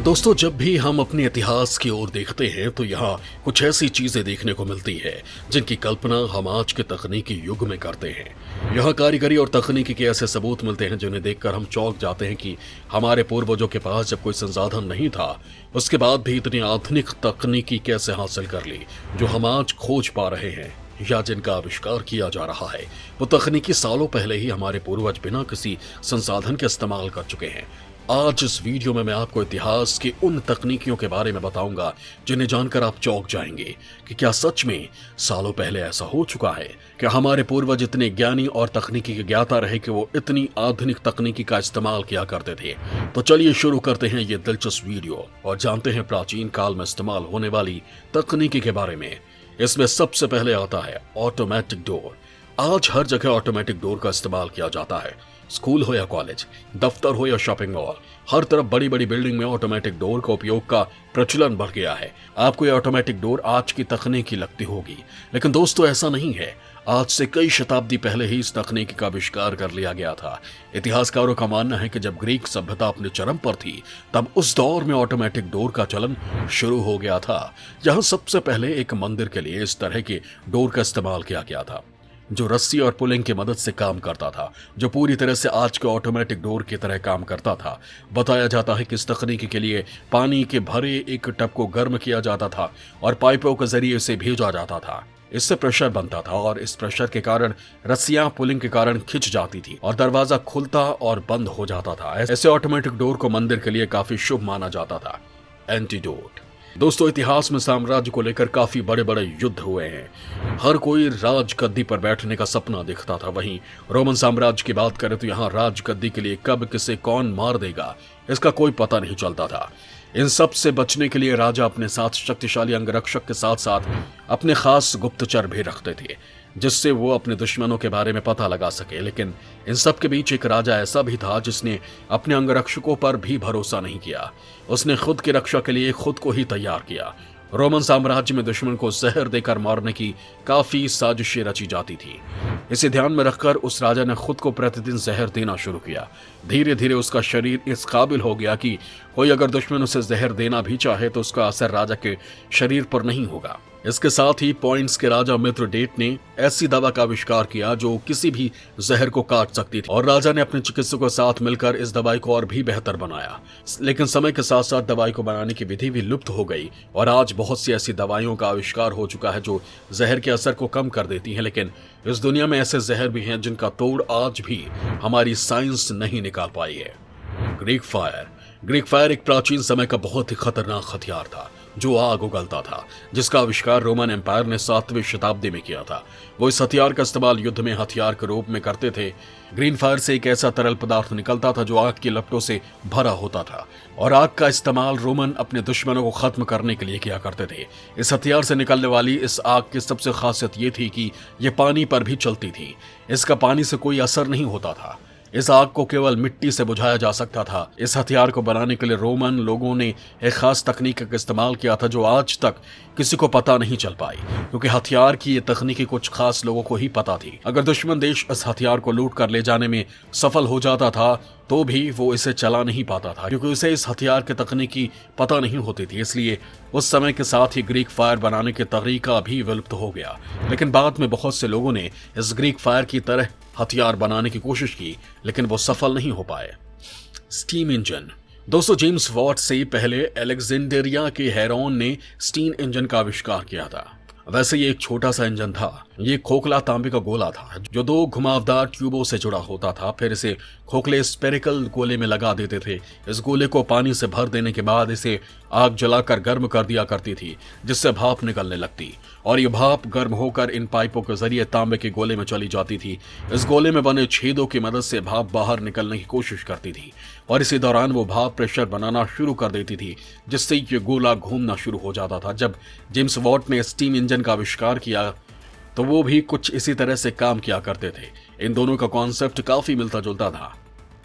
दोस्तों, जब भी हम अपने इतिहास की ओर देखते हैं तो यहाँ कुछ ऐसी चीजें देखने को मिलती है जिनकी कल्पना हम आज के तकनीकी युग में करते हैं। यहाँ कारीगरी और तकनीकी के ऐसे सबूत मिलते हैं जिन्हें देखकर हम चौंक जाते हैं कि हमारे पूर्वजों के पास जब कोई संसाधन नहीं था, उसके बाद भी इतनी आधुनिक तकनीकी कैसे हासिल कर ली जो हम आज खोज पा रहे हैं या जिनका आविष्कार किया जा रहा है। वो तकनीकी सालों पहले ही हमारे पूर्वज बिना किसी संसाधन के इस्तेमाल कर चुके हैं। आज इस वीडियो में मैं आपको इतिहास की उन तकनीकियों के बारे में बताऊंगा जिन्हें जानकर आप चौंक जाएंगे कि क्या सच में सालों पहले ऐसा हो चुका है। क्या हमारे पूर्वज इतने ज्ञानी और तकनीकी के ज्ञाता रहे कि वो इतनी आधुनिक तकनीकी का इस्तेमाल किया करते थे। तो चलिए शुरू करते हैं ये दिलचस्प वीडियो और जानते हैं प्राचीन काल में इस्तेमाल होने वाली तकनीकी के बारे में। इसमें सबसे पहले आता है ऑटोमेटिक डोर। आज हर जगह ऑटोमेटिक डोर का इस्तेमाल किया जाता है। स्कूल हो या कॉलेज, दफ्तर हो या शॉपिंग मॉल, हर तरफ बड़ी बड़ी बिल्डिंग में ऑटोमेटिक डोर का उपयोग का प्रचलन बढ़ गया है। आपको ये ऑटोमेटिक डोर आज की तकनीकी लगती होगी, लेकिन दोस्तों ऐसा नहीं है। आज से कई शताब्दी पहले ही इस तकनीक का आविष्कार कर लिया गया था। इतिहासकारों का मानना है कि जब ग्रीक सभ्यता अपने चरम पर थी तब उस दौर में ऑटोमेटिक डोर का चलन शुरू हो गया था। यहाँ सबसे पहले एक मंदिर के लिए इस तरह के डोर का इस्तेमाल किया गया था जो रस्सी और पुलिंग की मदद से काम करता था, जो पूरी तरह से आज के ऑटोमेटिक डोर की तरह काम करता था। बताया जाता है कि इस तकनीकी के लिए पानी के भरे एक टब को गर्म किया जाता था और पाइपों के जरिए इसे भेजा जाता था। इससे प्रेशर बनता था और इस प्रेशर के कारण रस्सियां पुलिंग के कारण खिंच जाती थी और दरवाजा खुलता और बंद हो जाता था। ऐसे ऑटोमेटिक डोर को मंदिर के लिए काफी शुभ माना जाता था। एंटीडोट। दोस्तों, इतिहास में साम्राज्य को लेकर काफी बड़े बड़े युद्ध हुए हैं। हर कोई राज गद्दी पर बैठने का सपना देखता था। वहीं रोमन साम्राज्य की बात करें तो यहाँ राज गद्दी के लिए कब किसे कौन मार देगा इसका कोई पता नहीं चलता था। इन सब से बचने के लिए राजा अपने साथ शक्तिशाली अंगरक्षक के साथ साथ अपने खास गुप्तचर भी रखते थे जिससे वो अपने दुश्मनों के बारे में पता लगा सके। लेकिन इन सब के बीच एक राजा ऐसा भी था जिसने अपने अंगरक्षकों पर भी भरोसा नहीं किया। उसने खुद की रक्षा के लिए खुद को ही तैयार किया। रोमन साम्राज्य में दुश्मन को जहर देकर मारने की काफी साजिशें रची जाती थी। इसे ध्यान में रखकर उस राजा ने खुद को प्रतिदिन जहर देना शुरू किया। धीरे धीरे उसका शरीर इस काबिल हो गया कि कोई अगर दुश्मन उसे जहर देना भी चाहे तो उसका असर राजा के शरीर पर नहीं होगा। इसके साथ ही पॉइंट्स के राजा मित्रडेट ने ऐसी दवा का आविष्कार किया जो किसी भी जहर को काट सकती थी और राजा ने अपने चिकित्सकों के साथ मिलकर इस दवाई को और भी बेहतर बनाया। लेकिन समय के साथ साथ दवाई को बनाने की विधि भी लुप्त हो गई और आज बहुत सी ऐसी दवाइयों का आविष्कार हो चुका है जो जहर के असर को कम कर देती है। लेकिन इस दुनिया में ऐसे जहर भी हैं जिनका तोड़ आज भी हमारी साइंस नहीं निकाल पाई है। ग्रीक फायर एक प्राचीन समय का बहुत ही खतरनाक हथियार था जो आग उगलता था, जिसका आविष्कार रोमन एम्पायर ने 7वीं शताब्दी में किया था। वो इस हथियार का इस्तेमाल युद्ध में हथियार के रूप में करते थे। ग्रीन फायर से एक ऐसा तरल पदार्थ निकलता था जो आग की लपटों से भरा होता था और आग का इस्तेमाल रोमन अपने दुश्मनों को खत्म करने के लिए किया करते थे। इस हथियार से निकलने वाली इस आग की सबसे खासियत ये थी कि यह पानी पर भी चलती थी। इसका पानी से कोई असर नहीं होता था। इस आग को केवल मिट्टी से बुझाया जा सकता था। इस हथियार को बनाने के लिए रोमन लोगों ने एक खास तकनीक का इस्तेमाल किया था जो आज तक किसी को पता नहीं चल पाई, क्योंकि हथियार की ये तकनीकी कुछ खास लोगों को ही पता थी। अगर दुश्मन देश इस हथियार को लूट कर ले जाने में सफल हो जाता था तो भी वो इसे चला नहीं पाता था, क्योंकि उसे इस हथियार की तकनीकी पता नहीं होती थी। इसलिए उस समय के साथ ही ग्रीक फायर बनाने के तरीका भी विलुप्त हो गया। लेकिन बाद में बहुत से लोगों ने इस ग्रीक फायर की तरह हथियार बनाने की कोशिश की, लेकिन वो सफल नहीं हो पाए। Steam engine. दोस्तों, जेम्स वॉट से पहले अलेक्जेंड्रिया के हेरोन ने स्टीम इंजन का आविष्कार किया था। वैसे ये एक छोटा सा इंजन था। ये खोखला तांबे का गोला था जो 2 घुमावदार ट्यूबों से जुड़ा होता था। फिर इसे खोखले स्पेरिकल गोले में लगा देते थे। इस गोले को पानी से भर देने के बाद इसे आग जलाकर गर्म कर दिया करती थी, जिससे भाप निकलने लगती और ये भाप गर्म होकर इन पाइपों के जरिए तांबे के गोले में चली जाती थी। इस गोले में बने छेदों की मदद से भाप बाहर निकलने की कोशिश करती थी और इसी दौरान वो भाप प्रेशर बनाना शुरू कर देती थी, जिससे ये गोला घूमना शुरू हो जाता था। जब जेम्स वॉट ने स्टीम इंजन का आविष्कार किया तो वो भी कुछ इसी तरह से काम किया करते थे। इन दोनों का कॉन्सेप्ट काफी मिलता जुलता था।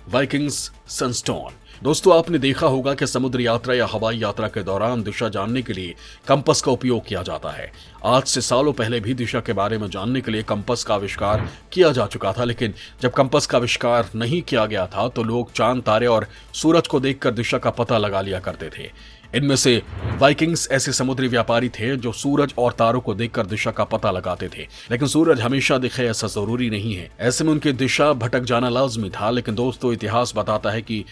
Vikings Sunstone. दोस्तों, आपने देखा होगा कि समुद्री यात्रा या हवाई यात्रा के दौरान दिशा जानने के लिए कंपास का उपयोग किया जाता है। आज से सालों पहले भी दिशा के बारे में जानने के लिए कंपास का आविष्कार किया जा चुका था, लेकिन जब कंपास का आविष्कार नहीं किया गया था तो लोग चांद, तारे और सूरज को देखकर दिशा का पता लगा लिया करते थे। इनमें से वाइकिंग्स ऐसे समुद्री व्यापारी थे जो सूरज और तारों को देखकर दिशा का पता लगाते थे, लेकिन सूरज हमेशा दिखे ऐसा जरूरी नहीं है। ऐसे में उनकी दिशा भटक जाना लाजमी था। लेकिन दोस्तों, इतिहास बताता है कि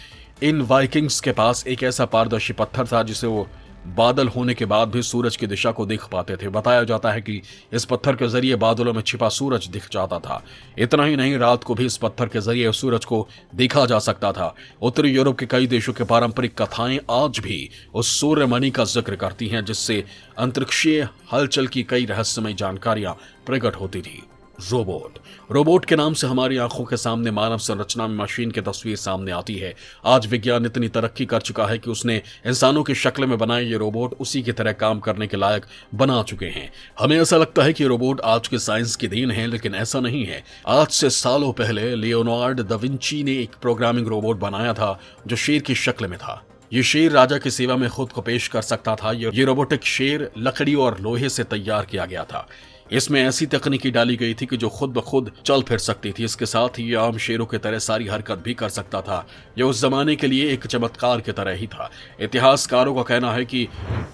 इन वाइकिंग्स के पास एक ऐसा पारदर्शी पत्थर था जिसे वो बादल होने के बाद भी सूरज की दिशा को देख पाते थे। बताया जाता है कि इस पत्थर के जरिए बादलों में छिपा सूरज दिख जाता था। इतना ही नहीं, रात को भी इस पत्थर के जरिए सूरज को देखा जा सकता था। उत्तरी यूरोप के कई देशों की पारंपरिक कथाएं आज भी उस सूर्यमणि का जिक्र करती हैं, जिससे अंतरिक्षीय हलचल की कई रहस्यमय जानकारियां प्रकट होती थी। रोबोट के नाम से हमारी आंखों के सामने मानव संरचना में मशीन की तस्वीर सामने आती है। आज विज्ञान इतनी तरक्की कर चुका है कि उसने इंसानों की शक्ल में बनाए ये रोबोट उसी की तरह काम करने के लायक बना चुके हैं। हमें ऐसा लगता है कि रोबोट आज के साइंस की देन है, लेकिन ऐसा नहीं है। आज से सालों पहले लियोनार्डो दा विंची ने एक प्रोग्रामिंग रोबोट बनाया था जो शेर की शक्ल में था। ये शेर राजा की सेवा में खुद को पेश कर सकता था। ये रोबोटिक शेर लकड़ी और लोहे से तैयार किया गया था। इसमें ऐसी तकनीकी डाली गई थी कि जो खुद ब खुद चल फिर सकती थी। इसके साथ ही ये आम शेरों की तरह सारी हरकत भी कर सकता था। यह उस जमाने के लिए एक चमत्कार की तरह ही था। इतिहासकारों का कहना है कि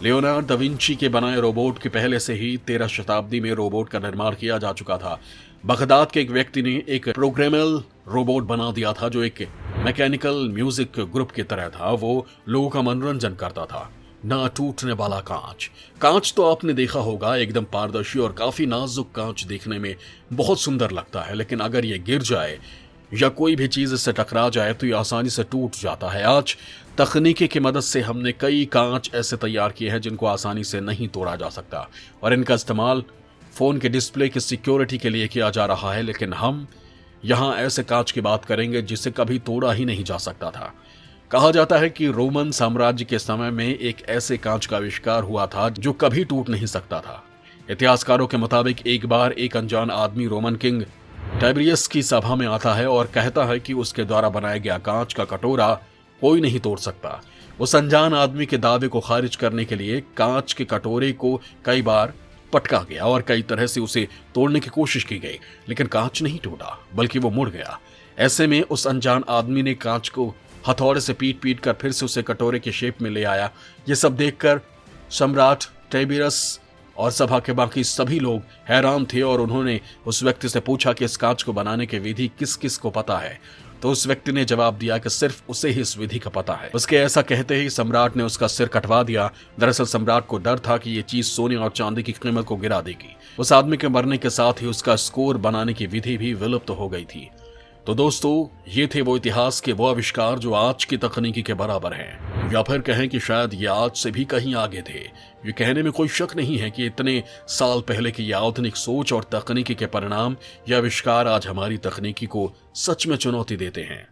लियोनार्डो दा विंची के बनाए रोबोट के पहले से ही 13 शताब्दी में रोबोट का निर्माण किया जा चुका था। बगदाद के एक व्यक्ति ने एक प्रोग्रामेबल रोबोट बना दिया था जो एक मैकेनिकल म्यूजिक ग्रुप की तरह था। वो लोगों का मनोरंजन करता था। ना टूटने वाला कांच तो आपने देखा होगा, एकदम पारदर्शी और काफी नाजुक कांच देखने में बहुत सुंदर लगता है, लेकिन अगर ये गिर जाए या कोई भी चीज इससे टकरा जाए तो ये आसानी से टूट जाता है। आज तकनीकी की मदद से हमने कई कांच ऐसे तैयार किए हैं जिनको आसानी से नहीं तोड़ा जा सकता, और इनका इस्तेमाल फोन के डिस्प्ले की सिक्योरिटी के लिए किया जा रहा है। लेकिन हम यहाँ ऐसे कांच की बात करेंगे जिसे कभी तोड़ा ही नहीं जा सकता था। कहा जाता है कि रोमन साम्राज्य के समय में एक ऐसे कांच का आविष्कार हुआ था जो कभी टूट नहीं सकता था। इतिहासकारों के मुताबिक एक बार एक अनजान आदमी रोमन किंग टाइबेरियस की सभा में आता है और कहता है कि उसके द्वारा बनाया गया कांच का कटोरा कोई नहीं तोड़ सकता। उस अनजान आदमी के दावे को खारिज करने के लिए कांच के कटोरे को कई बार पटका गया और कई तरह से उसे तोड़ने की कोशिश की गई, लेकिन कांच नहीं टूटा बल्कि वो मुड़ गया। ऐसे में उस अनजान आदमी ने कांच को हथौड़े से पीट कर फिर से उसे कटोरे के शेप में ले आया। ये सब देखकर सम्राट टाइबेरियस और सभा के बाकी सभी लोग हैरान थे और उन्होंने उस व्यक्ति से पूछा कि इस कांच को बनाने की विधि किस किस को पता है। तो उस व्यक्ति ने जवाब दिया कि सिर्फ उसे ही इस विधि का पता है। उसके ऐसा कहते ही सम्राट ने उसका सिर कटवा दिया। दरअसल सम्राट को डर था कि ये चीज सोने और चांदी की कीमत को गिरा देगी। उस आदमी के मरने के साथ ही उसका स्कोर बनाने की विधि भी विलुप्त हो गई थी। तो दोस्तों, ये थे वो इतिहास के वो आविष्कार जो आज की तकनीकी के बराबर हैं, या फिर कहें कि शायद ये आज से भी कहीं आगे थे। ये कहने में कोई शक नहीं है कि इतने साल पहले की ये आधुनिक सोच और तकनीकी के परिणाम या आविष्कार आज हमारी तकनीकी को सच में चुनौती देते हैं।